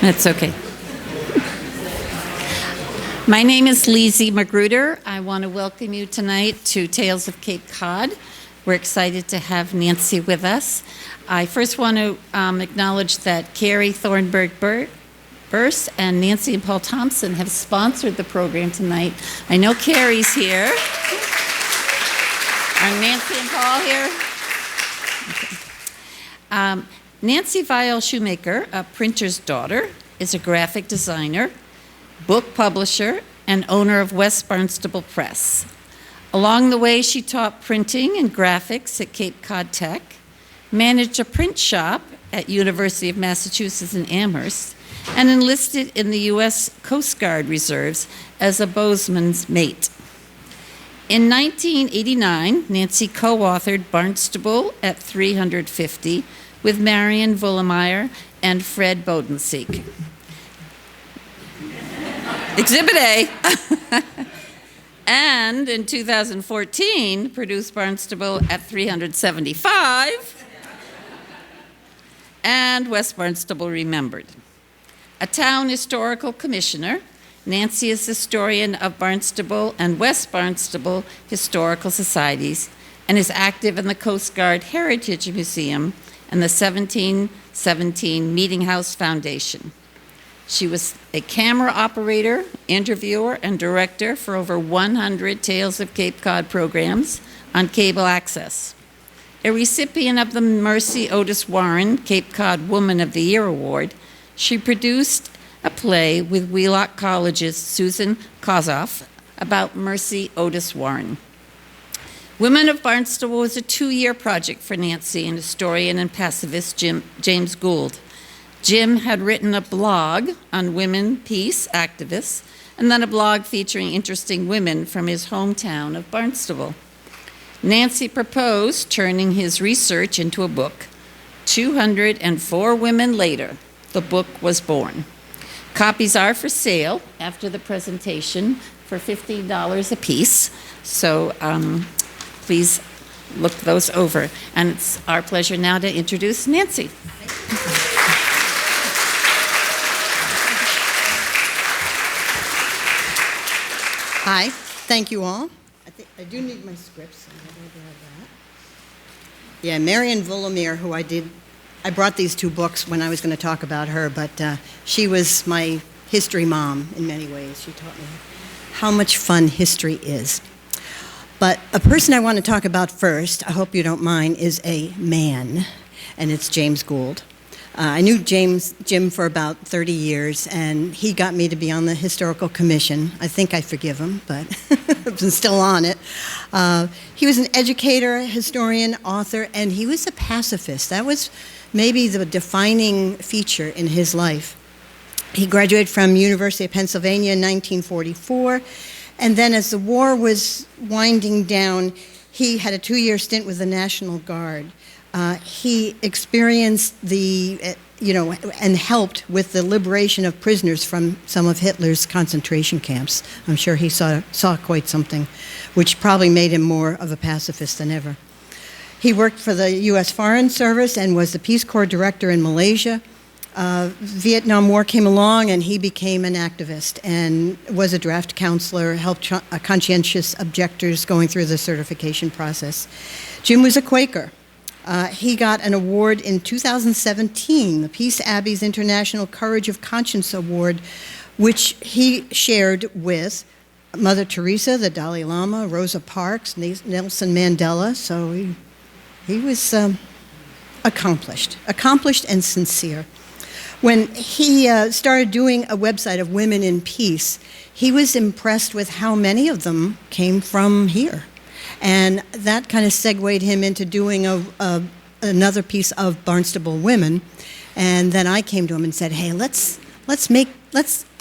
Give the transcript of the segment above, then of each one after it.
That's okay. My name is Lizzie Magruder. I want to welcome you tonight to Tales of Cape Cod. We're excited to have Nancy with us. I first want to acknowledge that Carrie Thornburg-Burse and Nancy and Paul Thompson have sponsored the program tonight. I know Carrie's here. Are Nancy and Paul here? Okay. Nancy Viall Shoemaker, a printer's daughter, is a graphic designer, book publisher, and owner of West Barnstable Press. Along the way, she taught printing and graphics at Cape Cod Tech, managed a print shop at University of Massachusetts in Amherst, and enlisted in the U.S. Coast Guard Reserves as a bowsman's mate. In 1989, Nancy co-authored Barnstable at 350 with Marion Vullemeyer and Fred Bodenseek. Exhibit A. And in 2014, produced Barnstable at 375 and West Barnstable Remembered. A town historical commissioner, Nancy is historian of Barnstable and West Barnstable Historical Societies and is active in the Coast Guard Heritage Museum and the 1717 Meeting House Foundation. She was a camera operator, interviewer, and director for over 100 Tales of Cape Cod programs on cable access. A recipient of the Mercy Otis Warren Cape Cod Woman of the Year Award, she produced a play with Wheelock College's Susan Kozoff about Mercy Otis Warren. Women of Barnstable was a 2-year project for Nancy and historian and pacifist James Gould. Jim had written a blog on women peace activists and then a blog featuring interesting women from his hometown of Barnstable. Nancy proposed turning his research into a book. 204 women later, the book was born. Copies are for sale after the presentation for $15 a piece, so please look those over. And it's our pleasure now to introduce Nancy. Hi, thank you all. I do need my scripts. So I don't have that. Yeah, Marion Vullemeyer, who I brought these 2 books when I was going to talk about her, but she was my history mom in many ways. She taught me how much fun history is. But a person I want to talk about first, I hope you don't mind, is a man, and it's James Gould. I knew Jim for about 30 years, and he got me to be on the Historical Commission. I think I forgive him, but I'm still on it. He was an educator, historian, author, and he was a pacifist. That was maybe the defining feature in his life. He graduated from University of Pennsylvania in 1944, and then as the war was winding down, he had a 2-year stint with the National Guard. He experienced and helped with the liberation of prisoners from some of Hitler's concentration camps. I'm sure he saw quite something, which probably made him more of a pacifist than ever. He worked for the U.S. Foreign Service and was the Peace Corps director in Malaysia. Vietnam War came along and he became an activist and was a draft counselor, helped conscientious objectors going through the certification process. Jim was a Quaker. He got an award in 2017, the Peace Abbey's International Courage of Conscience Award, which he shared with Mother Teresa, the Dalai Lama, Rosa Parks, Nelson Mandela. So he was accomplished and sincere. When he started doing a website of Women in Peace, he was impressed with how many of them came from here. And that kind of segued him into doing another piece of Barnstable Women. And then I came to him and said, hey, let's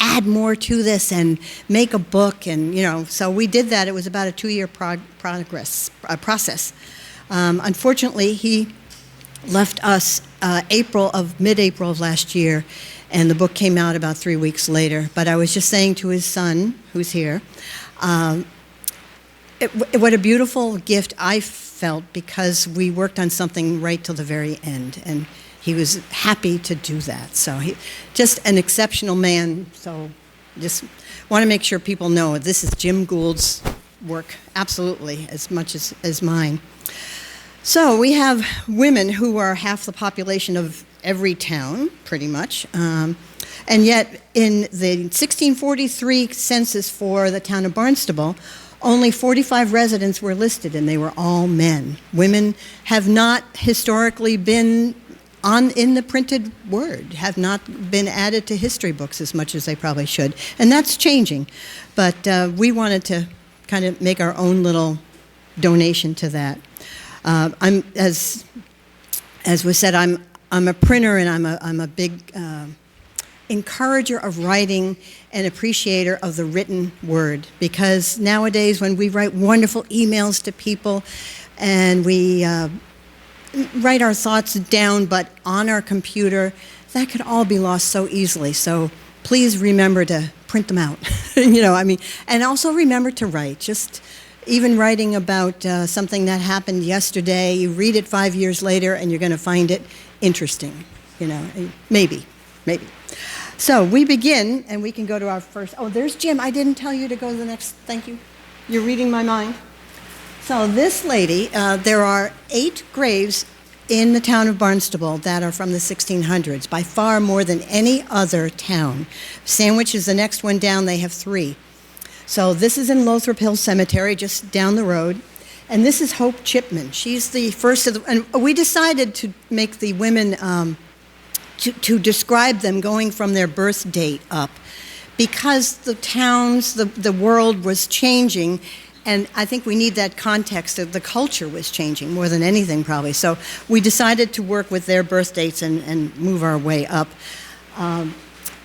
add more to this and make a book. And, so we did that. It was about a 2-year process. Unfortunately, he left us mid-April of last year, and the book came out about 3 weeks later. But I was just saying to his son, who's here, what a beautiful gift I felt, because we worked on something right till the very end. And he was happy to do that. So he just an exceptional man. So just want to make sure people know this is Jim Gould's work, absolutely, as much as mine. So we have women who are half the population of every town, pretty much. And yet, in the 1643 census for the town of Barnstable, only 45 residents were listed, and they were all men. Women have not historically been in the printed word, have not been added to history books as much as they probably should. And that's changing. But we wanted to kind of make our own little donation to that. I'm, as was said, I'm a printer, and I'm a big encourager of writing and appreciator of the written word, because nowadays when we write wonderful emails to people and we write our thoughts down but on our computer, that could all be lost so easily. So please remember to print them out. And also remember to write. Just even writing about something that happened yesterday, you read it 5 years later and you're going to find it interesting. Maybe. So we begin, and we can go to our first. Oh, there's Jim. I didn't tell you to go to the next. Thank you. You're reading my mind. So this lady, there are 8 graves in the town of Barnstable that are from the 1600s, by far more than any other town. Sandwich is the next one down. They have 3. So this is in Lothrop Hill Cemetery, just down the road. And this is Hope Chipman. She's the first of the. And we decided to make the women. To describe them going from their birth date up, because the towns, the world was changing, and I think we need that context of the culture was changing more than anything probably. So we decided to work with their birth dates and move our way up.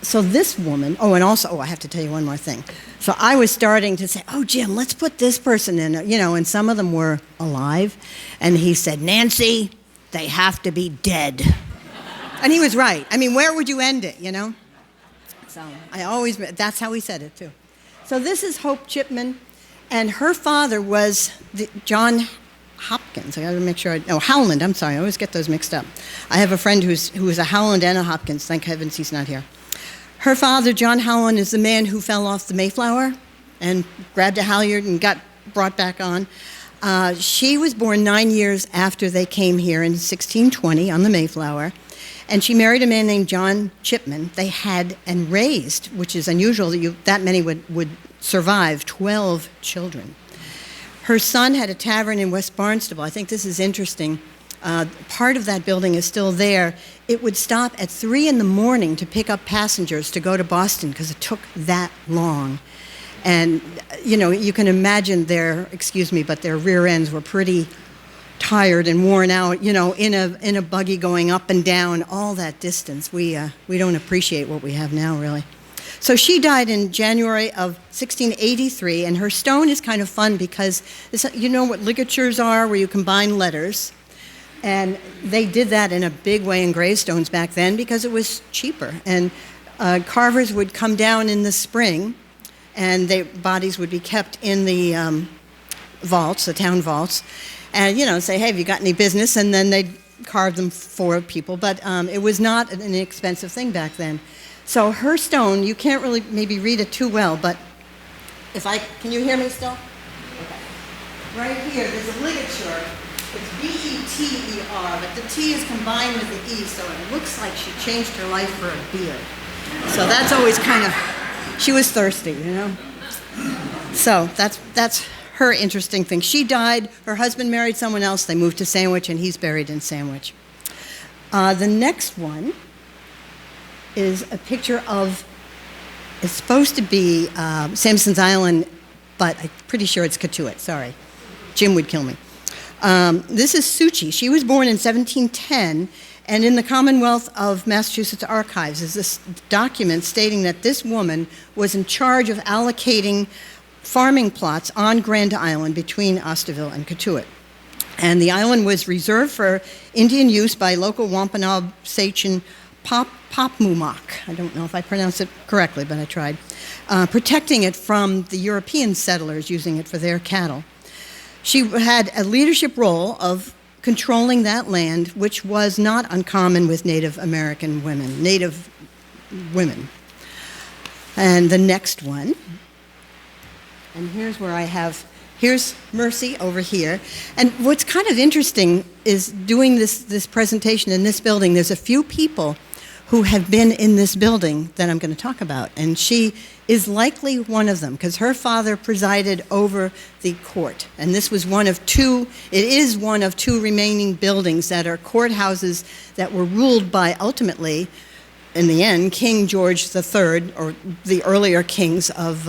So this woman, and also, I have to tell you one more thing. So I was starting to say, Jim, let's put this person in, and some of them were alive, and he said, Nancy, they have to be dead. And he was right. I mean, where would you end it, So that's how he said it, too. So this is Hope Chipman, and her father was John Hopkins. I got to make sure. Howland, I'm sorry. I always get those mixed up. I have a friend who is a Howland and a Hopkins. Thank heavens he's not here. Her father, John Howland, is the man who fell off the Mayflower and grabbed a halyard and got brought back on. She was born 9 years after they came here in 1620 on the Mayflower. And she married a man named John Chipman. They had and raised, which is unusual that many would survive, 12 children. Her son had a tavern in West Barnstable. I think this is interesting. Part of that building is still there. It would stop at 3 a.m. to pick up passengers to go to Boston because it took that long. And, you can imagine their rear ends were pretty tired and worn out, in a buggy going up and down all that distance. We don't appreciate what we have now, really. So she died in January of 1683, and her stone is kind of fun because you know what ligatures are, where you combine letters, and they did that in a big way in gravestones back then because it was cheaper. And carvers would come down in the spring, and their bodies would be kept in the vaults, the town vaults. And, say, hey, have you got any business? And then they'd carve them for people. But it was not an inexpensive thing back then. So her stone, you can't really maybe read it too well, but can you hear me still? Okay. Right here, there's a ligature. It's B-E-T-E-R, but the T is combined with the E, so it looks like she changed her life for a beer. So that's always she was thirsty, So that's her interesting thing. She died, her husband married someone else, they moved to Sandwich, and he's buried in Sandwich. The next one is a picture of, it's supposed to be Samson's Island, but I'm pretty sure it's Katuitt, sorry. Jim would kill me. This is Suchi. She was born in 1710, and in the Commonwealth of Massachusetts Archives is this document stating that this woman was in charge of allocating farming plots on Grand Island between Osterville and Katuitt. And the island was reserved for Indian use by local Wampanoag Sachem Popmumak. I don't know if I pronounced it correctly, but I tried. Protecting it from the European settlers using it for their cattle. She had a leadership role of controlling that land, which was not uncommon with Native American women, Native women. And the next one, and here's where here's Mercy over here. And what's kind of interesting is doing this presentation in this building, there's a few people who have been in this building that I'm going to talk about. And she is likely one of them, because her father presided over the court. And this was it is one of two remaining buildings that are courthouses that were ruled by, ultimately, in the end, King George III, or the earlier kings of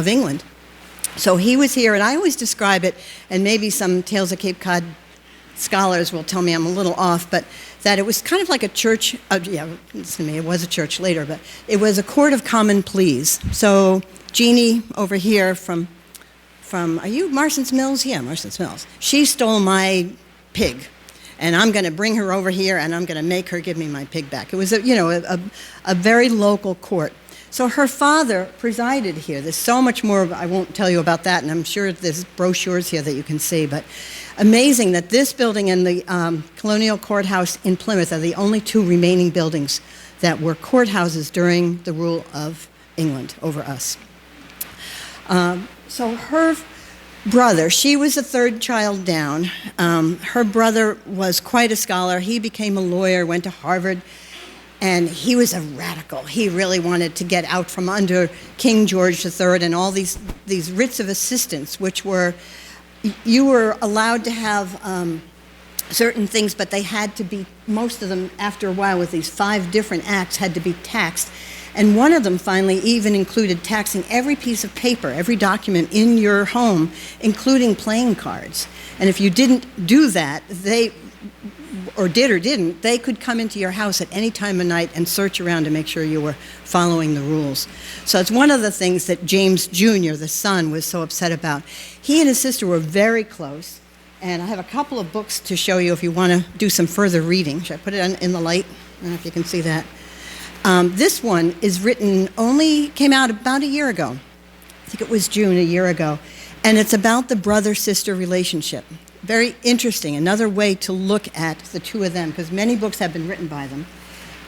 England. So he was here, and I always describe it, and maybe some Tales of Cape Cod scholars will tell me I'm a little off, but that it was kind of like a church. Listen to me, it was a church later, but it was a court of common pleas. So Jeannie over here from are you Marston's Mills? Yeah, Marston's Mills. She stole my pig, and I'm going to bring her over here, and I'm going to make her give me my pig back. It was a very local court. So her father presided here. There's so much more, I won't tell you about that, and I'm sure there's brochures here that you can see, but amazing that this building and the Colonial Courthouse in Plymouth are the only two remaining buildings that were courthouses during the rule of England over us. So her brother, she was the third child down. Her brother was quite a scholar. He became a lawyer, went to Harvard, and he was a radical. He really wanted to get out from under King George III and all these writs of assistance, which were, you were allowed to have certain things, but they had to be, most of them after a while with these 5 different acts had to be taxed. And one of them finally even included taxing every piece of paper, every document in your home, including playing cards. And if you didn't do that, they didn't, they could come into your house at any time of night and search around to make sure you were following the rules. So it's one of the things that James Jr., the son, was so upset about. He and his sister were very close, and I have a couple of books to show you if you want to do some further reading. Should I put it in the light? I don't know if you can see that. This one is came out about a year ago. I think it was June, a year ago. And it's about the brother-sister relationship. Very interesting, another way to look at the two of them, because many books have been written by them.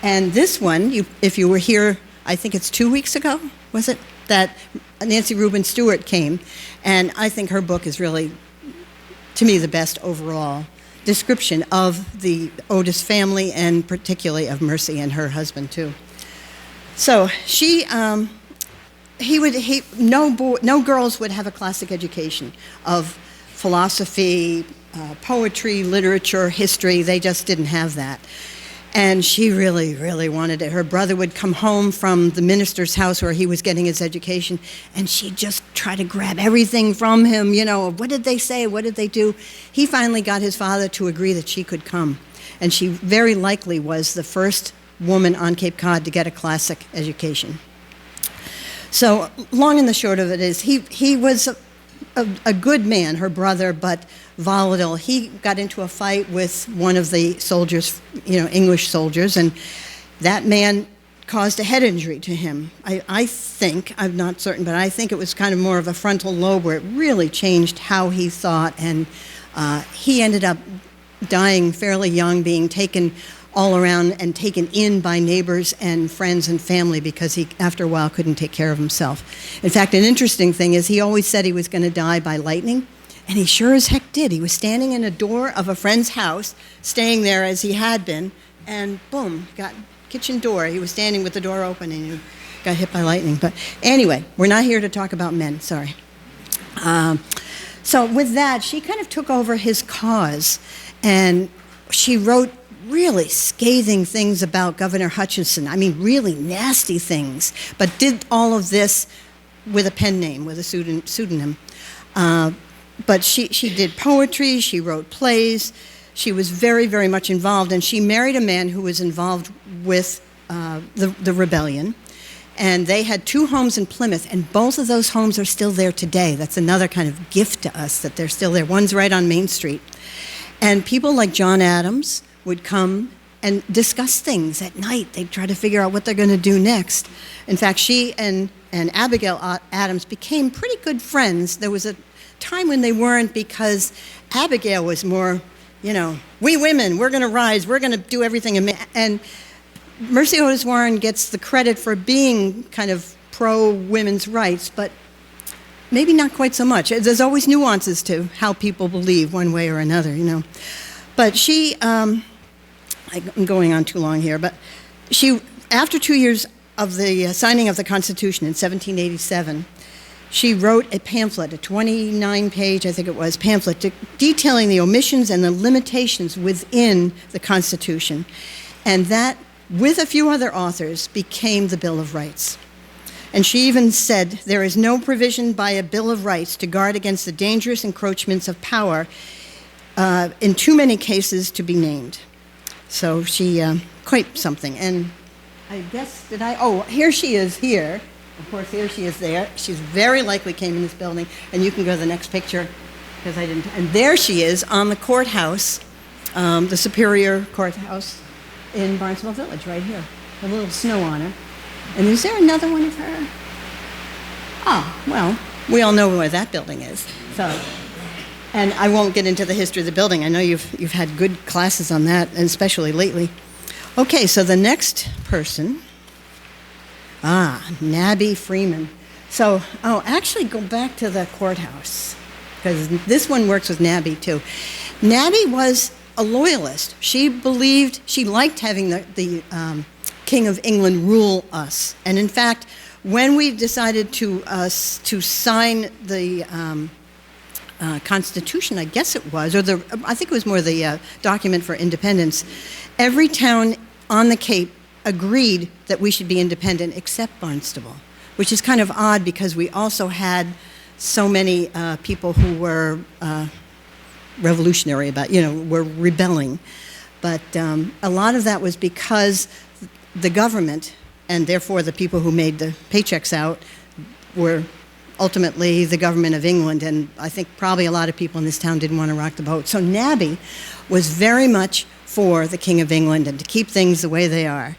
And this one, if you were here, I think it's 2 weeks ago, was it, that Nancy Rubin Stewart came, and I think her book is really, to me, the best overall description of the Otis family, and particularly of Mercy and her husband, too. So no girls would have a classic education of philosophy, poetry, literature, history. They just didn't have that. And she really, really wanted it. Her brother would come home from the minister's house where he was getting his education, and she'd just try to grab everything from him, what did they say, what did they do? He finally got his father to agree that she could come. And she very likely was the first woman on Cape Cod to get a classic education. So long and the short of it is he was a good man, her brother, but volatile. He got into a fight with one of the soldiers, English soldiers, and that man caused a head injury to him. I think, I'm not certain, but I think it was kind of more of a frontal lobe where it really changed how he thought, and he ended up dying fairly young, being taken all around and taken in by neighbors and friends and family because he, after a while, couldn't take care of himself. In fact, an interesting thing is he always said he was going to die by lightning, and he sure as heck did. He was standing in a door of a friend's house, staying there as he had been, and boom, got kitchen door. He was standing with the door open, and he got hit by lightning. But anyway, we're not here to talk about men, sorry. So with that, she kind of took over his cause, and she wrote really scathing things about Governor Hutchinson. I mean, really nasty things, but did all of this with a pen name, with a pseudonym. But she did poetry, she wrote plays, she was very, very much involved, and she married a man who was involved with the rebellion. And they had 2 homes in Plymouth, and both of those homes are still there today. That's another kind of gift to us, that they're still there. One's right on Main Street. And people like John Adams would come and discuss things at night. They'd try to figure out what they're going to do next. In fact, she and Abigail Adams became pretty good friends. There was a time when they weren't, because Abigail was more we women, we're going to rise, we're going to do everything. And Mercy Otis Warren gets the credit for being kind of pro-women's rights, but maybe not quite so much. There's always nuances to how people believe one way or another, But she, I'm going on too long here, but she, after 2 years of the signing of the Constitution in 1787, she wrote a pamphlet, a 29-page, I think it was, pamphlet detailing the omissions and the limitations within the Constitution. And that, with a few other authors, became the Bill of Rights. And she even said, there is no provision by a Bill of Rights to guard against the dangerous encroachments of power in too many cases to be named. So she, quite something. And I guess, here she is here. Of course, here she is there. She's very likely came in this building. And you can go to the next picture, because I didn't. And there she is on the courthouse, the Superior Courthouse in Barnstable Village, right here. A little snow on her. And is there another one of her? Oh, well, we all know where that building is. So, and I won't get into the history of the building. I know you've had good classes on that, and especially lately. Okay, so the next person. Nabby Freeman. So, actually go back to the courthouse, because this one works with Nabby too. Nabby was a loyalist. She liked having the King of England rule us. And in fact, when we decided to sign the Constitution, I guess it was, I think it was more the document for independence, every town on the Cape agreed that we should be independent except Barnstable, which is kind of odd because we also had so many people who were revolutionary were rebelling. But a lot of that was because the government, and therefore the people who made the paychecks out, were ultimately the government of England, and I think probably a lot of people in this town didn't want to rock the boat. So Nabby was very much for the King of England and to keep things the way they are.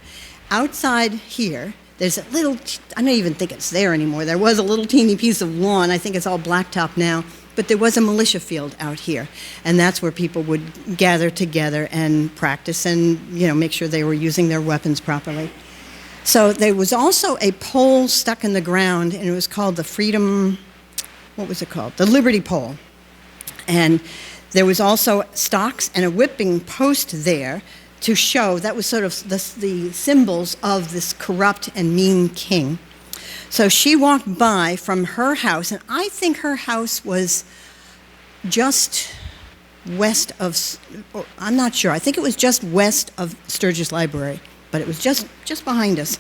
Outside here, there's a little, I don't even think it's there anymore. There was a little teeny piece of lawn. I think it's all blacktop now. But there was a militia field out here. And that's where people would gather together and practice and, make sure they were using their weapons properly. So there was also a pole stuck in the ground, and it was called the The Liberty Pole. And there was also stocks and a whipping post there to show that was sort of the symbols of this corrupt and mean king. So she walked by from her house, and I think her house was just west of, I'm not sure, I think it was just west of Sturgis Library, but it was just behind us.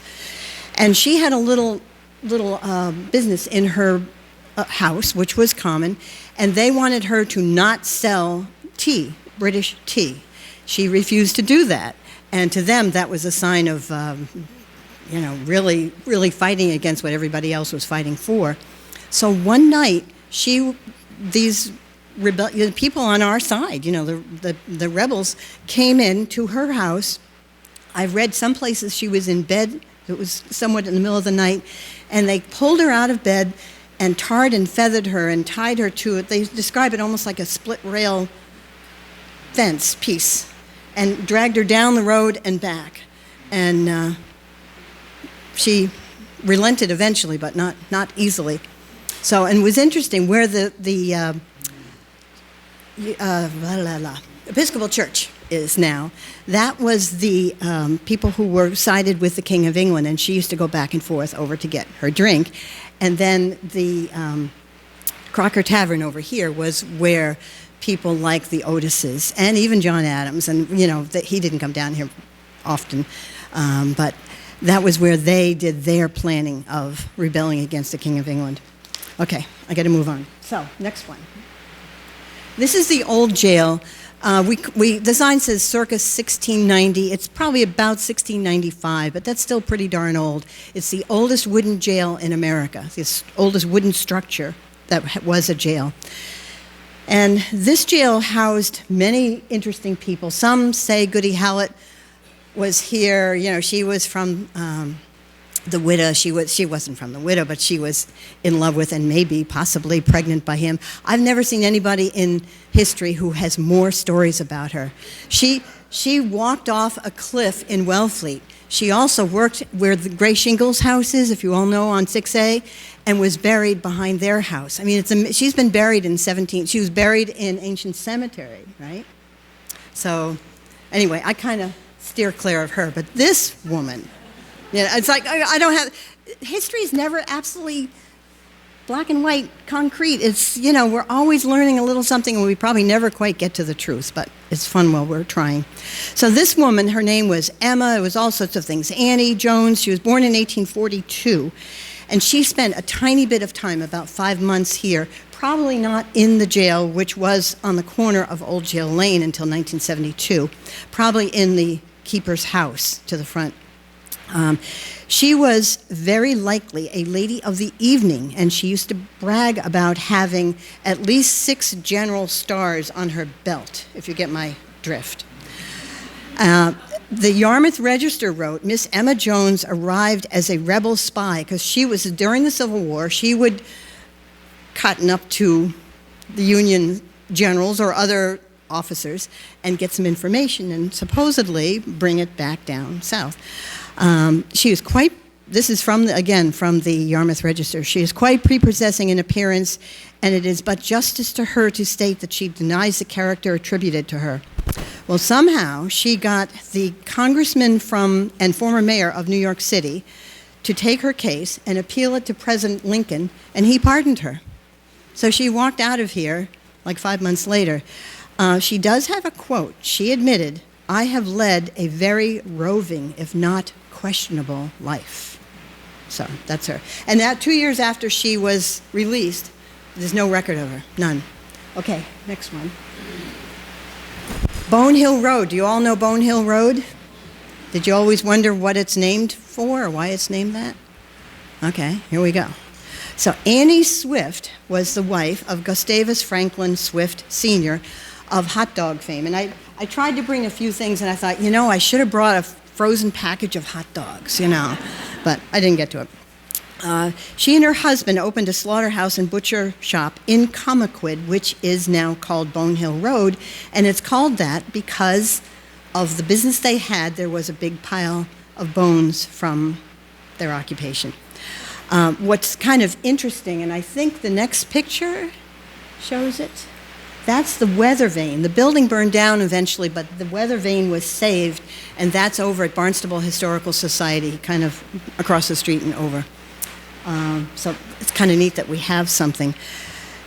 And she had a little business in her house, which was common, and they wanted her to not sell tea, British tea. She refused to do that, and to them that was a sign of, really, really fighting against what everybody else was fighting for. So one night, these people on our side, the rebels, came into her house. I've read some places she was in bed. It was somewhat in the middle of the night, and they pulled her out of bed and tarred and feathered her and tied her to it. They describe it almost like a split rail fence piece, and dragged her down the road and back. And she relented eventually, but not easily. So, and it was interesting where the Episcopal Church is now. That was the people who were sided with the King of England, and she used to go back and forth over to get her drink. And then the Crocker Tavern over here was where people like the Otises and even John Adams, and he didn't come down here often, but that was where they did their planning of rebelling against the King of England. Okay, I got to move on. So, next one. This is the old jail. The sign says circa 1690. It's probably about 1695, but that's still pretty darn old. It's the oldest wooden jail in America, the oldest wooden structure that was a jail. And this jail housed many interesting people. Some say Goody Hallett was here. She was from the widow. She wasn't from the widow, but she was in love with and maybe possibly pregnant by him. I've never seen anybody in history who has more stories about her. She walked off a cliff in Wellfleet. She also worked where the Gray Shingles house is, if you all know, on 6A, and was buried behind their house. I mean, she's been buried she was buried in Ancient Cemetery, right? So anyway, I kind of steer clear of her, but this woman, it's like I don't have, history is never absolutely black and white, concrete. It's, we're always learning a little something, and we probably never quite get to the truth, but it's fun while we're trying. So this woman, her name was Emma. It was all sorts of things. Annie Jones. She was born in 1842, and she spent a tiny bit of time, about 5 months here, probably not in the jail, which was on the corner of Old Jail Lane until 1972, probably in the keeper's house to the front. She was very likely a lady of the evening, and she used to brag about having at least 6 general stars on her belt, if you get my drift. The Yarmouth Register wrote, Miss Emma Jones arrived as a rebel spy, because she was, during the Civil War, she would cotton up to the Union generals or other officers and get some information and supposedly bring it back down south. She is quite, this is from the Yarmouth Register, she is quite prepossessing in appearance, and it is but justice to her to state that she denies the character attributed to her. Well, somehow she got the congressman and former mayor of New York City to take her case and appeal it to President Lincoln, and he pardoned her. So she walked out of here like 5 months later. She does have a quote. She admitted, "I have led a very roving, if not questionable, life." So that's her. And that 2 years after she was released, there's no record of her, none. Okay, next one. Bone Hill Road. Do you all know Bone Hill Road? Did you always wonder what it's named for or why it's named that? Okay, here we go. So Annie Swift was the wife of Gustavus Franklin Swift Sr. of hot dog fame. And I tried to bring a few things, and I thought, I should have brought a frozen package of hot dogs, but I didn't get to it. She and her husband opened a slaughterhouse and butcher shop in Comaquid, which is now called Bone Hill Road, and it's called that because of the business they had. There was a big pile of bones from their occupation. What's kind of interesting, and I think the next picture shows it, that's the weather vane. The building burned down eventually, but the weather vane was saved, and that's over at Barnstable Historical Society, kind of across the street and over. So it's kind of neat that we have something.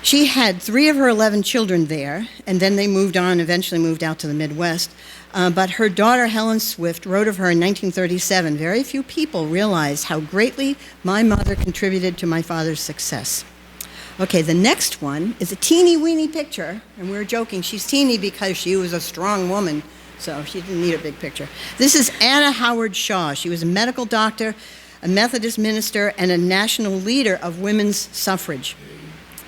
She had 3 of her 11 children there, and then they eventually moved out to the Midwest. But her daughter, Helen Swift, wrote of her in 1937, "Very few people realized how greatly my mother contributed to my father's success." Okay, the next one is a teeny-weeny picture, and we're joking. She's teeny because she was a strong woman, so she didn't need a big picture. This is Anna Howard Shaw. She was a medical doctor, a Methodist minister, and a national leader of women's suffrage.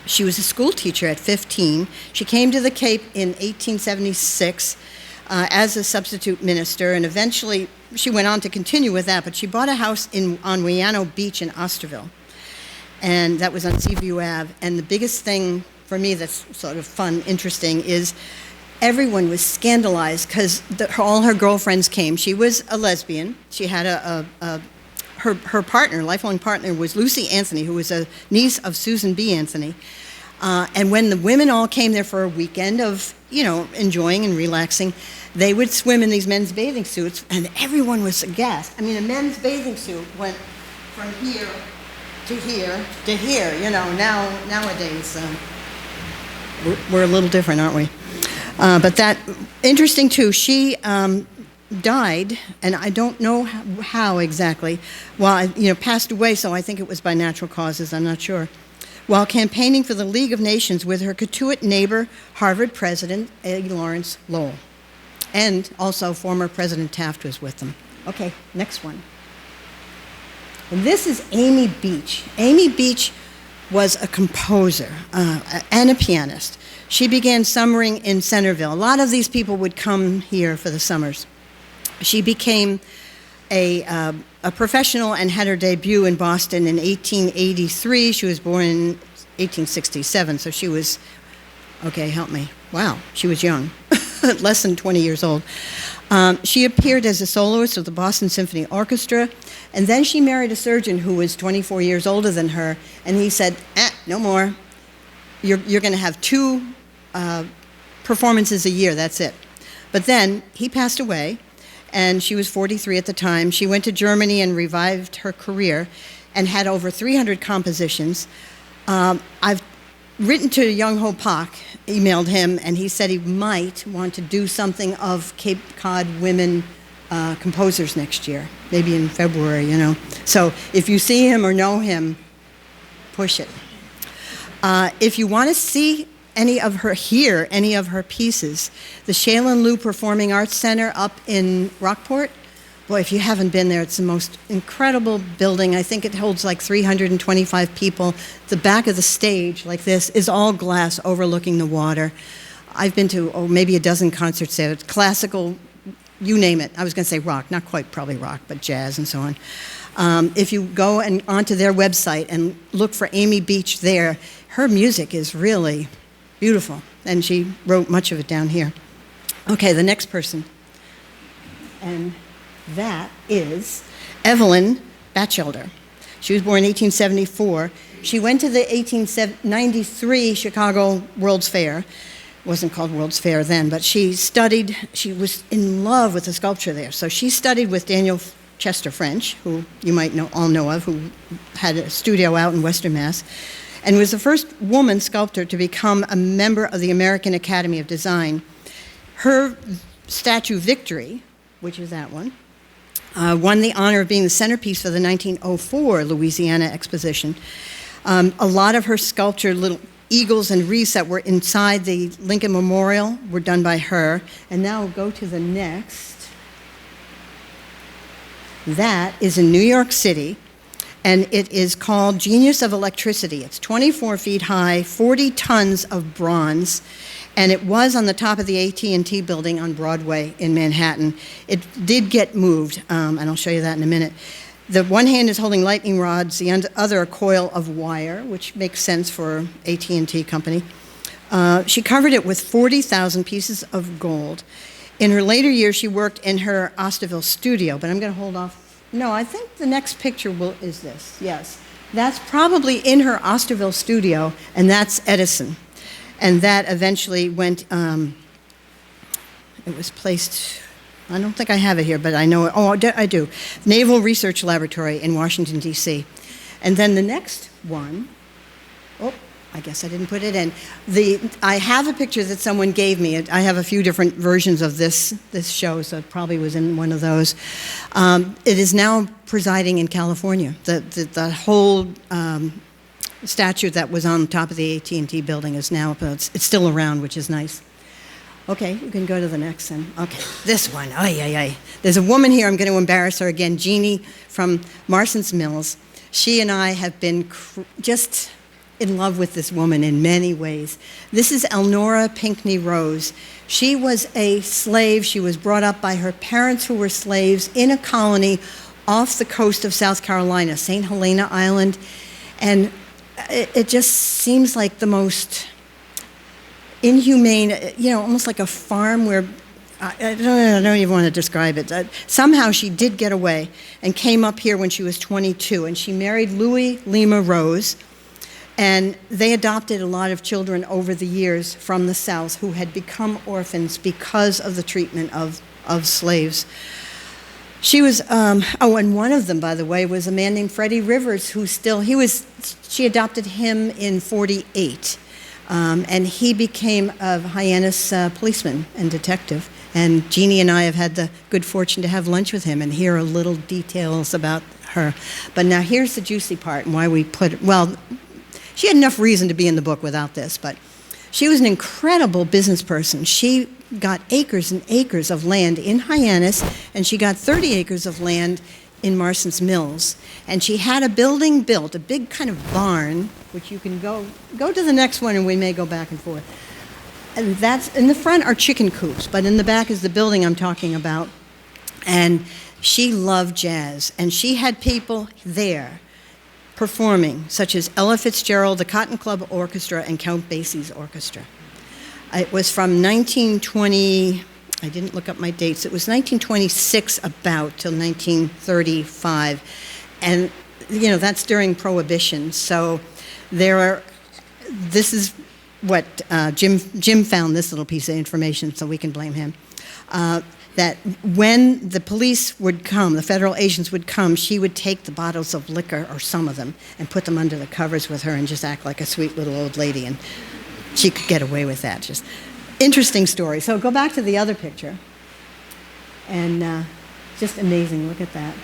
She was a school teacher at 15. She came to the Cape in 1876 as a substitute minister, and eventually she went on to continue with that, but she bought a house on Weyano Beach in Osterville, and that was on Seaview Ave. And the biggest thing for me that's sort of fun, interesting, is everyone was scandalized because all her girlfriends came. She was a lesbian. She had her partner, lifelong partner, was Lucy Anthony, who was a niece of Susan B. Anthony. And when the women all came there for a weekend of, enjoying and relaxing, they would swim in these men's bathing suits, and everyone was aghast. I mean, a men's bathing suit went from here to here to here. Nowadays, we're a little different, aren't we? But that, interesting too, she died, and I don't know how exactly, passed away, so I think it was by natural causes, I'm not sure, while campaigning for the League of Nations with her Cotuit neighbor, Harvard President A. Lawrence Lowell. And also former President Taft was with them. Okay, next one. And this is Amy Beach. Amy Beach was a composer and a pianist. She began summering in Centerville. A lot of these people would come here for the summers. She became a professional and had her debut in Boston in 1883. She was born in 1867, so she was, okay, help me. Wow, she was young, less than 20 years old. She appeared as a soloist with the Boston Symphony Orchestra, and then she married a surgeon who was 24 years older than her, and he said, no more. You're going to have 2 performances a year, that's it. But then he passed away, and she was 43 at the time. She went to Germany and revived her career and had over 300 compositions. I've written to Young Ho Pak, emailed him, and he said he might want to do something of Cape Cod women composers next year, maybe in February, you know. So if you see him or know him, push it. If you want to see hear any of her pieces, the Shaylin Liu Performing Arts Center up in Rockport, boy, if you haven't been there, it's the most incredible building. I think it holds like 325 people. The back of the stage, like this, is all glass overlooking the water. I've been to maybe a dozen concerts there. It's classical, you name it. I was going to say rock, not quite probably rock, but jazz and so on. If you go onto their website and look for Amy Beach there, her music is really beautiful, and she wrote much of it down here. Okay, the next person. And that is Evelyn Batchelder. She was born in 1874. She went to the 1893 Chicago World's Fair. It wasn't called World's Fair then, but she was in love with the sculpture there. So she studied with Daniel Chester French, who you might all know of, who had a studio out in Western Mass, and was the first woman sculptor to become a member of the American Academy of Design. Her statue Victory, which is that one, won the honor of being the centerpiece for the 1904 Louisiana Exposition. A lot of her sculpture, little eagles and wreaths that were inside the Lincoln Memorial, were done by her. And now we'll go to the next. That is in New York City, and it is called Genius of Electricity. It's 24 feet high, 40 tons of bronze, and it was on the top of the AT&T building on Broadway in Manhattan. It did get moved, and I'll show you that in a minute. The one hand is holding lightning rods, the other a coil of wire, which makes sense for AT&T company. She covered it with 40,000 pieces of gold. In her later years, she worked in her Osterville studio, but I'm going to hold off. No, I think the next picture is this, yes. That's probably in her Osterville studio, and that's Edison. And that eventually went, it was placed, I don't think I have it here, but I know it, I do. Naval Research Laboratory in Washington, D.C. And then the next one, I guess I didn't put it in. I have a picture that someone gave me. I have a few different versions of this show, so it probably was in one of those. It is now presiding in California. The whole statue that was on top of the AT&T building is now, it's still around, which is nice. Okay, you can go to the next one. Okay, this one. There's a woman here, I'm going to embarrass her again, Jeannie from Marston's Mills. She and I have been just in love with this woman in many ways. This is Elnora Pinckney Rose. She was a slave. She was brought up by her parents who were slaves in a colony off the coast of South Carolina, St. Helena Island. And it just seems like the most inhumane, almost like a farm where, I don't even want to describe it. Somehow she did get away and came up here when she was 22, and she married Louis Lima Rose. And they adopted a lot of children over the years from the South who had become orphans because of the treatment of slaves. She was, and one of them, by the way, was a man named Freddie Rivers, she adopted him in 48. And he became a Hyannis policeman and detective. And Jeannie and I have had the good fortune to have lunch with him and hear a little details about her. But now here's the juicy part and why we put it, she had enough reason to be in the book without this, but she was an incredible business person. She got acres and acres of land in Hyannis, and she got 30 acres of land in Marston's Mills. And she had a building built, a big kind of barn, which you can go to the next one, and we may go back and forth. And that's, in the front are chicken coops, but in the back is the building I'm talking about. And she loved jazz, and she had people there performing, such as Ella Fitzgerald, the Cotton Club Orchestra, and Count Basie's orchestra. It was from 1920, I didn't look up my dates, it was 1926 about till 1935. And, you know, that's during Prohibition. So this is what Jim found this little piece of information, so we can blame him. That when the police would come, the federal agents would come, she would take the bottles of liquor, or some of them, and put them under the covers with her and just act like a sweet little old lady, and she could get away with that. Just interesting story. So go back to the other picture. And just amazing, look at that.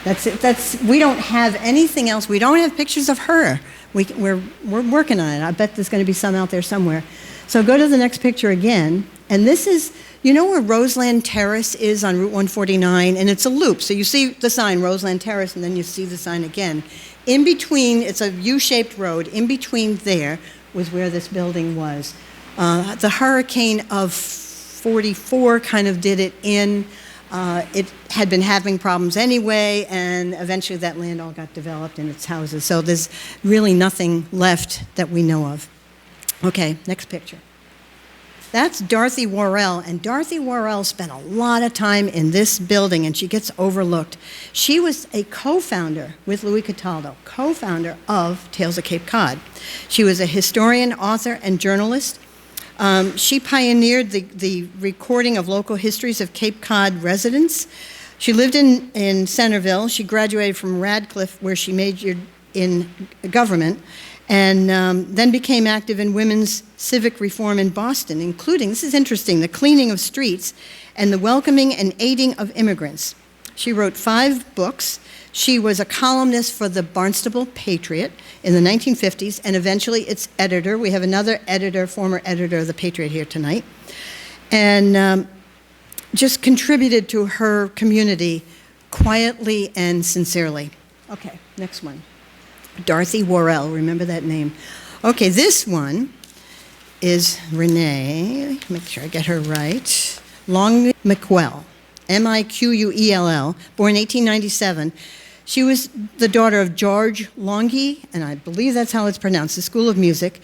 That's it. We don't have anything else. We don't have pictures of her. We're working on it. I bet there's going to be some out there somewhere. So go to the next picture again. And this is, you know where Roseland Terrace is on Route 149? And it's a loop. So you see the sign, Roseland Terrace, and then you see the sign again. In between, it's a U-shaped road. In between there was where this building was. The hurricane of 44 kind of did it in. It had been having problems anyway, and eventually that land all got developed in its houses. So there's really nothing left that we know of. Okay, next picture. That's Dorothy Worrell, and Dorothy Worrell spent a lot of time in this building, and she gets overlooked. She was a co-founder with Louis Cataldo, co-founder of Tales of Cape Cod. She was a historian, author, and journalist. She pioneered the recording of local histories of Cape Cod residents. She lived in Centerville. She graduated from Radcliffe, where she majored in government, and then became active in women's civic reform in Boston, including, this is interesting, the cleaning of streets and the welcoming and aiding of immigrants. She wrote 5 books. She was a columnist for the Barnstable Patriot in the 1950s, and eventually its editor. We have another editor, former editor of the Patriot here tonight, and just contributed to her community quietly and sincerely. Okay, next one. Dorothy Worrell, remember that name. Okay, this one is Renee, make sure I get her right, Long McQuell, M-I-Q-U-E-L-L, born 1897. She was the daughter of George Longy, and I believe that's how it's pronounced, the School of Music,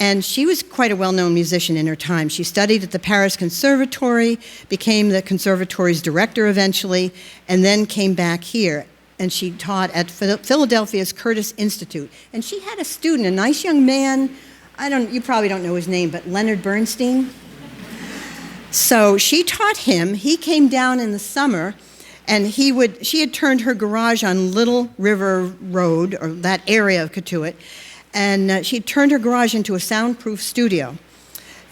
and she was quite a well-known musician in her time. She studied at the Paris Conservatory, became the conservatory's director eventually, and then came back here. And she taught at Philadelphia's Curtis Institute. And she had a student, a nice young man, you probably don't know his name, but Leonard Bernstein. So she taught him. He came down in the summer, and she had turned her garage on Little River Road, or that area of Cotuit, and she had turned her garage into a soundproof studio,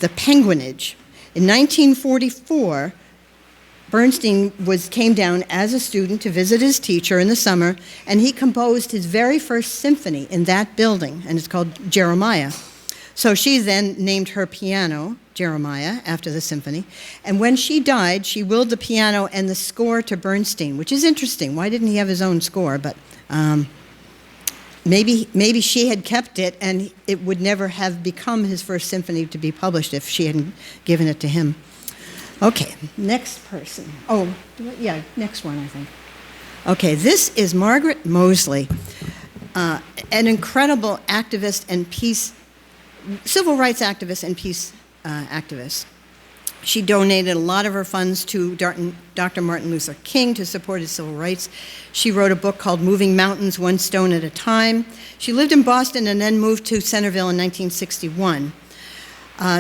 the Penguinage. In 1944, Bernstein came down as a student to visit his teacher in the summer, and he composed his very first symphony in that building, and it's called Jeremiah. So she then named her piano Jeremiah after the symphony, and when she died, she willed the piano and the score to Bernstein, which is interesting. Why didn't he have his own score? But maybe she had kept it, and it would never have become his first symphony to be published if she hadn't given it to him. Okay, next person. Oh, yeah, next one, I think. Okay, this is Margaret Mosley, an incredible activist and civil rights activist and peace activist. She donated a lot of her funds to Dr. Martin Luther King to support his civil rights. She wrote a book called Moving Mountains One Stone at a Time. She lived in Boston and then moved to Centerville in 1961.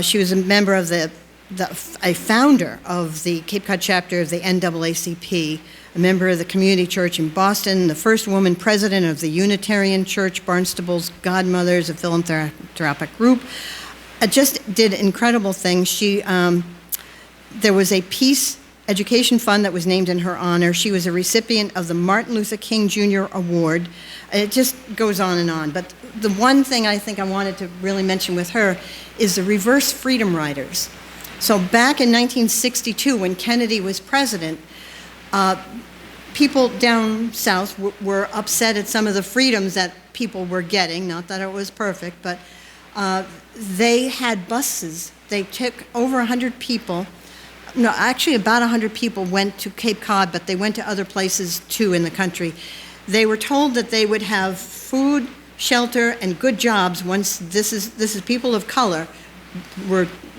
She was a member of a founder of the Cape Cod chapter of the NAACP, a member of the community church in Boston, the first woman president of the Unitarian Church, Barnstable's Godmothers, a philanthropic group. Just did incredible things. There was a peace education fund that was named in her honor. She was a recipient of the Martin Luther King Jr. Award. It just goes on and on. But the one thing I think I wanted to really mention with her is the reverse freedom riders. So back in 1962, when Kennedy was president, people down south were upset at some of the freedoms that people were getting. Not that it was perfect, but they had buses. They took over 100 people, no, actually about 100 people went to Cape Cod, but they went to other places too in the country. They were told that they would have food, shelter, and good jobs once this is people of color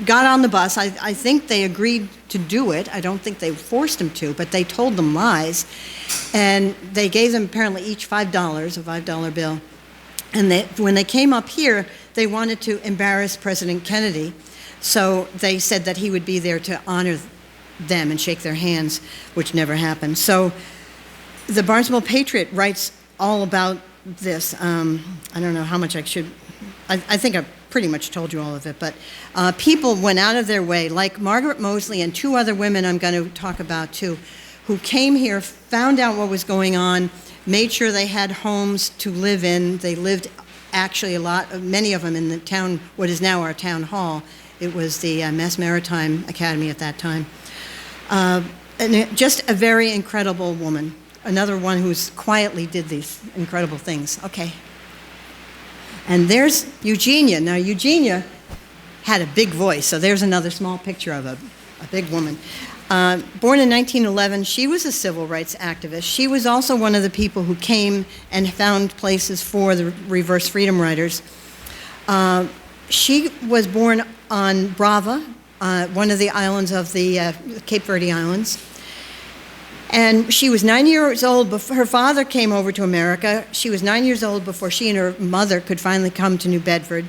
got on the bus. I think they agreed to do it. I don't think they forced them to, but they told them lies. And they gave them apparently each $5, a $5 bill. And when they came up here, they wanted to embarrass President Kennedy. So they said that he would be there to honor them and shake their hands, which never happened. So the Barnstable Patriot writes all about this. I don't know how much I should, I think I've pretty much told you all of it, but people went out of their way, like Margaret Moseley and two other women I'm going to talk about too, who came here, found out what was going on, made sure they had homes to live in. They lived actually many of them in the town, what is now our town hall. It was the Mass Maritime Academy at that time. And just a very incredible woman. Another one who's quietly did these incredible things. Okay. And there's Eugenia. Now, Eugenia had a big voice, so there's another small picture of a big woman. Born in 1911, she was a civil rights activist. She was also one of the people who came and found places for the reverse freedom riders. She was born on Brava, one of the islands of the Cape Verde Islands. And she was 9 years old before her father came over to America. She was 9 years old before she and her mother could finally come to New Bedford.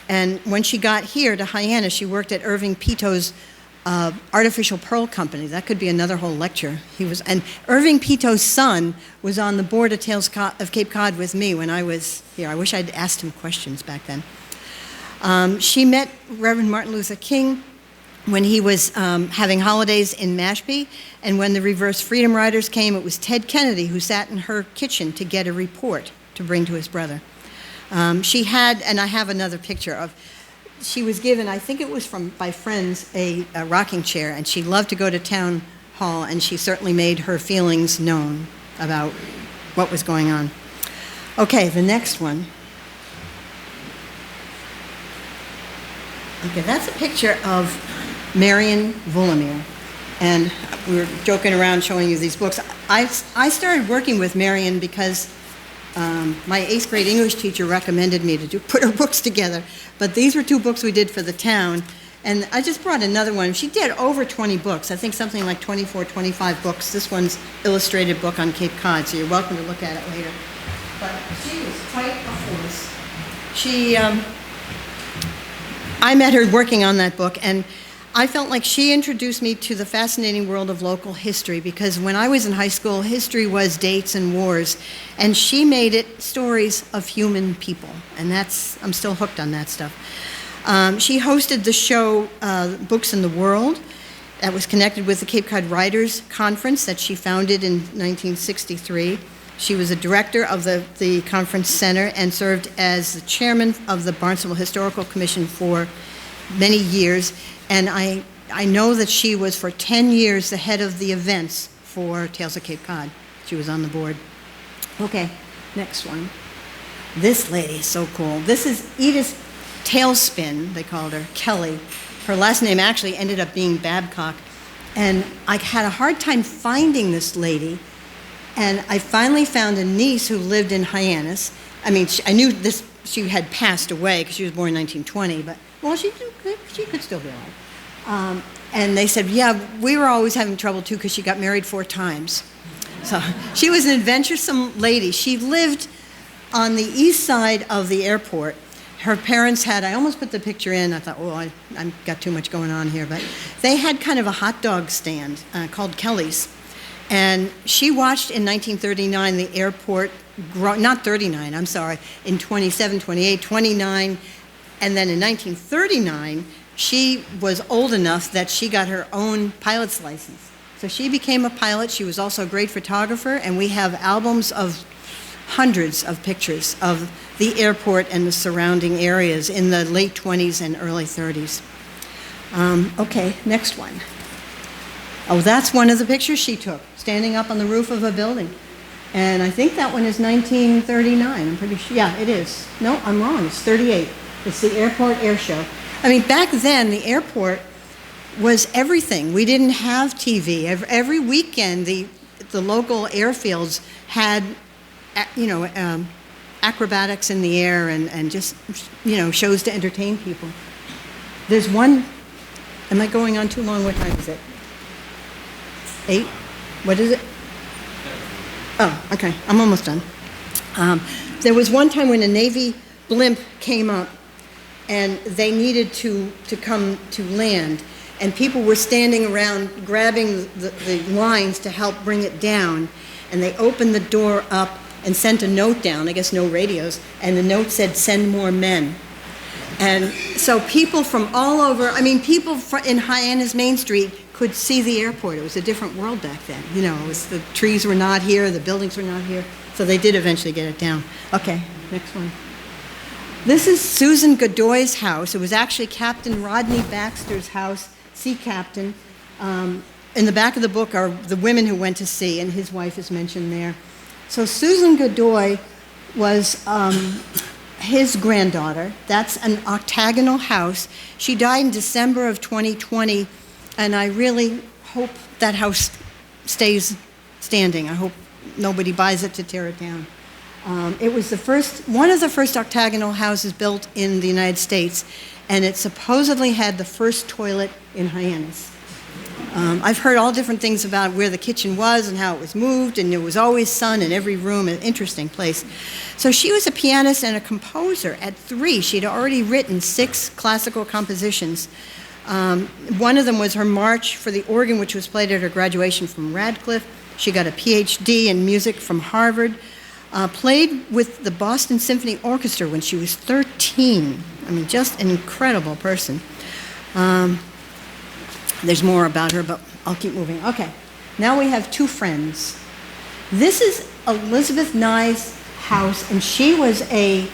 And when she got here to Hyannis, she worked at Irving Peto's artificial pearl company. That could be another whole lecture. And Irving Peto's son was on the board of Tales of Cape Cod with me when I was here. I wish I'd asked him questions back then. She met Reverend Martin Luther King when he was having holidays in Mashpee, and when the Reverse Freedom Riders came, it was Ted Kennedy who sat in her kitchen to get a report to bring to his brother. She had, and I have another picture of, she was given, I think it was by friends, a rocking chair, and she loved to go to town hall, and she certainly made her feelings known about what was going on. Okay, the next one. Okay, that's a picture of Marion Vullimere, and we were joking around showing you these books. I started working with Marion because my 8th grade English teacher recommended me to put her books together, but these were 2 books we did for the town, and I just brought another one. She did over 20 books, I think something like 24, 25 books. This one's illustrated book on Cape Cod, so you're welcome to look at it later. But she was quite a force. I met her working on that book, and I felt like she introduced me to the fascinating world of local history, because when I was in high school, history was dates and wars, and she made it stories of human people, and I'm still hooked on that stuff. She hosted the show Books in the World that was connected with the Cape Cod Writers Conference that she founded in 1963. She was a director of the conference center and served as the chairman of the Barnstable Historical Commission for many years. And I know that she was for 10 years the head of the events for Tales of Cape Cod. She was on the board. Okay, next one. This lady is so cool. This is Edith Tailspin, they called her, Kelly. Her last name actually ended up being Babcock. And I had a hard time finding this lady. And I finally found a niece who lived in Hyannis. I mean, I knew she had passed away because she was born in 1920, but, well, she could still be alive. And they said, yeah, we were always having trouble, too, because she got married 4 times. So she was an adventuresome lady. She lived on the east side of the airport. Her parents had, I almost put the picture in. I thought, I got too much going on here. But they had kind of a hot dog stand called Kelly's. And she watched in 1939 the airport grow, not 39, I'm sorry, in 27, 28, 29. And then in 1939, she was old enough that she got her own pilot's license. So she became a pilot. She was also a great photographer, and we have albums of hundreds of pictures of the airport and the surrounding areas in the late 20s and early 30s. Okay, next one. Oh, that's one of the pictures she took, standing up on the roof of a building. And I think that one is 1939, I'm pretty sure. Yeah, it is. No, I'm wrong, it's 38. It's the airport air show. I mean, back then, the airport was everything. We didn't have TV. Every weekend, the local airfields had, acrobatics in the air and just, shows to entertain people. There's one, am I going on too long? What time is it? 8? What is it? Oh, okay, I'm almost done. There was one time when a Navy blimp came up and they needed to come to land, and people were standing around grabbing the lines to help bring it down, and they opened the door up and sent a note down, I guess no radios, and the note said, "Send more men." And so people from all over, people in Hyannis Main Street could see the airport. It was a different world back then. The trees were not here, the buildings were not here, so they did eventually get it down. Okay, next one. This is Susan Godoy's house. It was actually Captain Rodney Baxter's house, sea captain. In the back of the book are the women who went to sea, and his wife is mentioned there. So Susan Godoy was his granddaughter. That's an octagonal house. She died in December of 2020, and I really hope that house stays standing. I hope nobody buys it to tear it down. It was one of the first octagonal houses built in the United States, and it supposedly had the first toilet in Hyannis. I've heard all different things about where the kitchen was and how it was moved, and there was always sun in every room, an interesting place. So she was a pianist and a composer at 3. She'd already written 6 classical compositions. One of them was her March for the organ, which was played at her graduation from Radcliffe. She got a PhD in music from Harvard. Played with the Boston Symphony Orchestra when she was 13. Just an incredible person. There's more about her, but I'll keep moving. Okay, now we have 2 friends. This is Elizabeth Nye's house, and she was a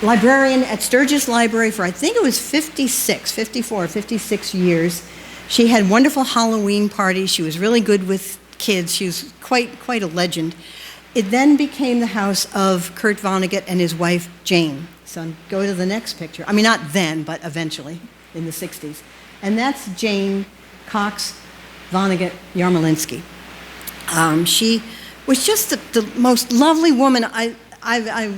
librarian at Sturgis Library for, I think it was 56 years. She had wonderful Halloween parties. She was really good with kids. She was quite a legend. It then became the house of Kurt Vonnegut and his wife, Jane. So go to the next picture. Not then, but eventually, in the 60s. And that's Jane Cox Vonnegut Yarmolinsky. She was just the most lovely woman. I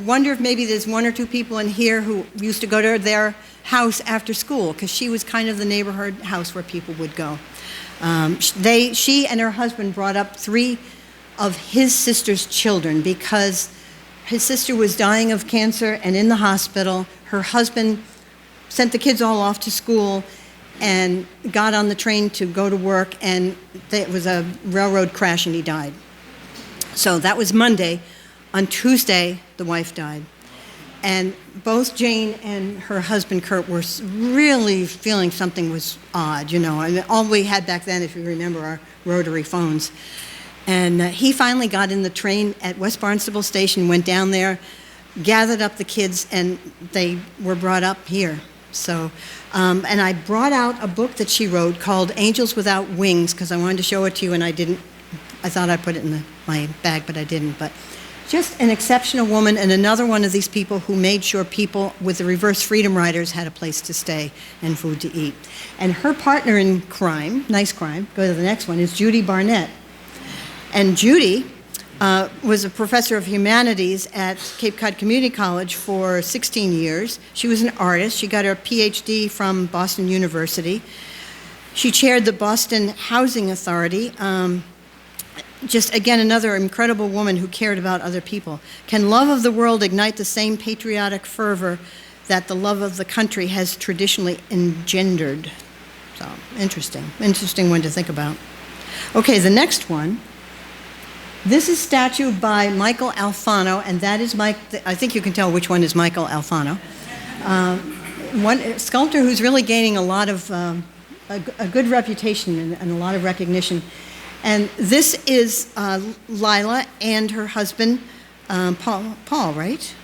wonder if maybe there's 1 or 2 people in here who used to go to their house after school, because she was kind of the neighborhood house where people would go. She and her husband brought up 3 of his sister's children, because his sister was dying of cancer and in the hospital. Her husband sent the kids all off to school and got on the train to go to work, and it was a railroad crash and he died. So that was Monday. On Tuesday, the wife died. And both Jane and her husband, Kurt, were really feeling something was odd, all we had back then, if you remember, are rotary phones. And he finally got in the train at West Barnstable Station, went down there, gathered up the kids, and they were brought up here. So, and I brought out a book that she wrote called Angels Without Wings, because I wanted to show it to you, and I thought I'd put it in my bag, but I didn't. But just an exceptional woman, and another one of these people who made sure people with the reverse freedom riders had a place to stay and food to eat. And her partner in crime, nice crime, go to the next one, is Judy Barnett. And Judy was a professor of humanities at Cape Cod Community College for 16 years. She was an artist. She got her PhD from Boston University. She chaired the Boston Housing Authority. Just, again, another incredible woman who cared about other people. Can love of the world ignite the same patriotic fervor that the love of the country has traditionally engendered? So, interesting one to think about. Okay, the next one. This is a statue by Michael Alfano, and that is I think you can tell which one is Michael Alfano. One sculptor who's really gaining a lot of, a good reputation and a lot of recognition. And this is Lila and her husband, Paul, right?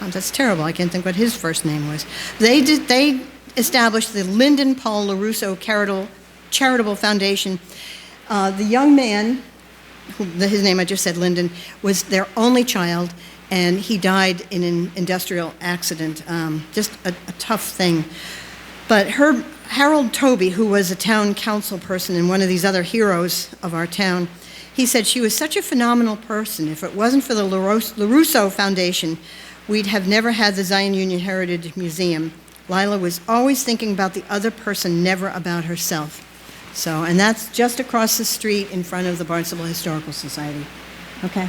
Oh, that's terrible. I can't think what his first name was. They established the Lyndon Paul LaRusso Charitable Foundation. The young man, his name I just said, Lyndon, was their only child, and he died in an industrial accident. Just a tough thing. But Harold Toby, who was a town council person and one of these other heroes of our town, he said she was such a phenomenal person. If it wasn't for the LaRusso Foundation, we'd have never had the Zion Union Heritage Museum. Lila was always thinking about the other person, never about herself. So, and that's just across the street in front of the Barnstable Historical Society. Okay.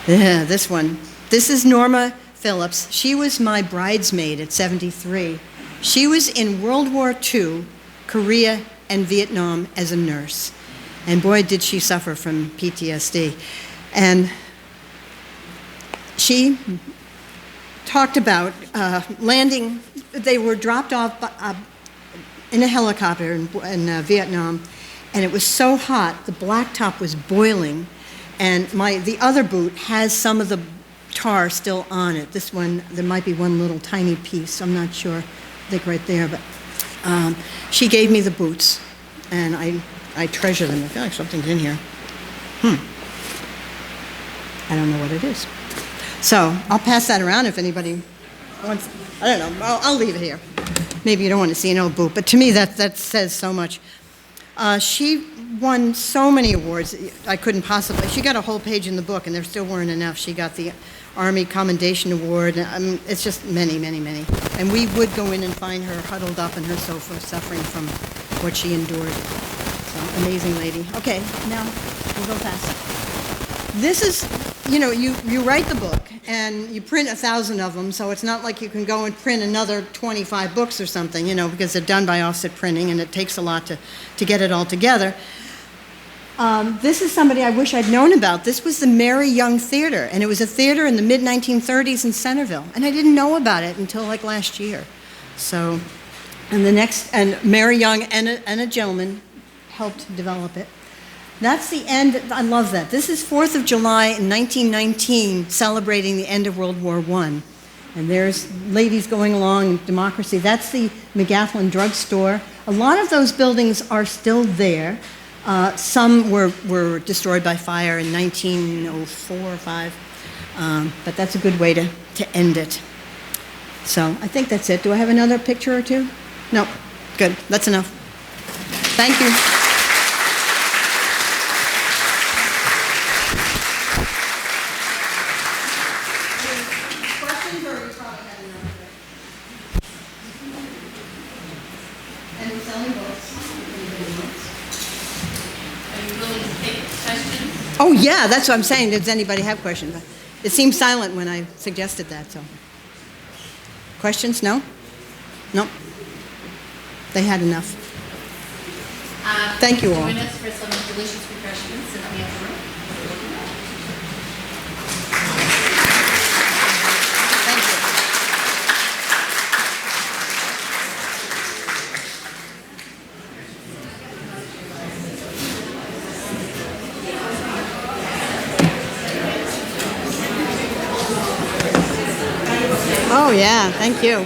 Yeah, this one. This is Norma Phillips. She was my bridesmaid at 73. She was in World War II, Korea, and Vietnam as a nurse. And boy, did she suffer from PTSD. And she talked about landing. They were dropped off in a helicopter in Vietnam, and it was so hot, the blacktop was boiling, and the other boot has some of the tar still on it. This one, there might be one little tiny piece, I'm not sure, I think right there, but she gave me the boots, and I treasure them. I feel like something's in here. I don't know what it is. So I'll pass that around if anybody wants. I don't know. I'll leave it here. Maybe you don't want to see an old boot, but to me that says so much. She won so many awards. I couldn't possibly. She got a whole page in the book, and there still weren't enough. She got the Army Commendation Award. It's just many, many, many. And we would go in and find her huddled up on her sofa, suffering from what she endured. So, amazing lady. Okay, now we'll go fast. This is, you write the book, and you print 1,000 of them, so it's not like you can go and print another 25 books or something, because they're done by offset printing, and it takes a lot to get it all together. This is somebody I wish I'd known about. This was the Mary Young Theater, and it was a theater in the mid-1930s in Centerville, and I didn't know about it until like last year. So, and Mary Young and a gentleman helped develop it. That's the end. I love that. This is 4th of July in 1919, celebrating the end of World War I. And there's ladies going along, democracy. That's the McGathlin drugstore. A lot of those buildings are still there. Some were destroyed by fire in 1904 or 5. But that's a good way to end it. So I think that's it. Do I have another picture or two? No. Good. That's enough. Thank you. Oh, yeah, that's what I'm saying. Does anybody have questions? It seemed silent when I suggested that, so. Questions? No? No? They had enough. Thank you all. Join us for some delicious refreshments in the other room. Thank you. Oh, yeah, thank you.